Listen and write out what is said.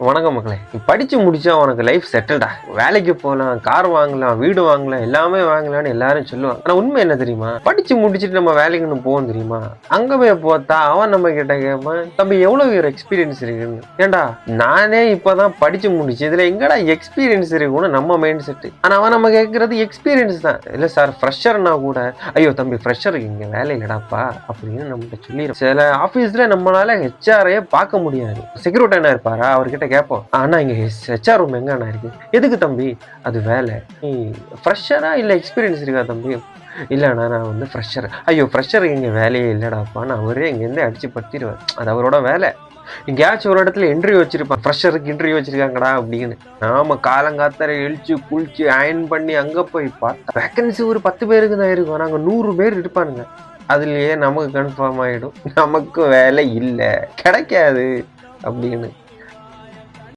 வணக்கம் மக்களே. நீ படிச்சு முடிச்சா உனக்கு லைஃப் செட்டில்டா. வேலைக்கு போலாம், கார் வாங்கலாம், வீடு வாங்கலாம், எல்லாமே வாங்கலாம்னு எல்லாரும் சொல்லுவாங்க. ஆனா உண்மை என்ன தெரியுமா? படிச்சு முடிச்சுட்டு நம்ம வேலைக்குன்னு போவோம் தெரியுமா? அங்க போய் பார்த்தா அவன் நம்ம கிட்ட கேட்பான், தம்பி எவ்வளவு இயர் எக்ஸ்பீரியன்ஸ் இருக்குன்னு. ஏன்டா நானே இப்பதான் படிச்சு முடிச்சு இதுல எங்கடா எக்ஸ்பீரியன்ஸ் இருக்குன்னு நம்ம மைண்ட் செட். ஆனா அவன் நம்ம கேட்கறது எக்ஸ்பீரியன்ஸ் தான். இல்ல சார் ஃப்ரெஷர்னா கூட, ஐயோ தம்பி ஃப்ரெஷர் இங்க வேலை இல்லடாப்பா அப்படின்னு நம்மகிட்ட சொல்லிடும். சில ஆபீஸ்ல நம்மளால ஹெச்ஆரையே பார்க்க முடியாது. செக்யூரிட்டி என்ன இருப்பாரா, அவர்கிட்ட கேட்போம், அண்ணா இங்க ஹெச்ஆர் ரூம் எங்க அண்ணா இருக்கு? எதுக்கு தம்பி? அது வேலை. நீ ஃப்ரெஷரா இல்ல எக்ஸ்பீரியன்ஸ் இருக்கா தம்பி? இல்லண்ணா நான் வந்து ஃப்ரெஷர். ஐயோ ஃப்ரெஷர் இங்க வேலையே இல்லடாப்பான்னு அவரே இங்கேருந்து அடிச்சு படுத்திடுவார். அது அவரோட வேலை. எங்கேயாச்சும் ஒரு இடத்துல இன்டர்வியூ வச்சிருப்பான், ஃப்ரெஷருக்கு இன்டர்வியூ வச்சிருக்காங்கடா அப்படின்னு. நாம காலங்காத்தார எழுச்சு குளிச்சு அயன் பண்ணி அங்க போய் பார்த்தா வேகன்சி ஒரு 10 பேருக்கு தான் இருக்கும். நாங்க 100 பேர் இருப்பானுங்க. அதுலயே நமக்கு கன்ஃபார்ம் ஆயிடும் நமக்கு வேலை இல்லை, கிடைக்காது அப்படின்னு.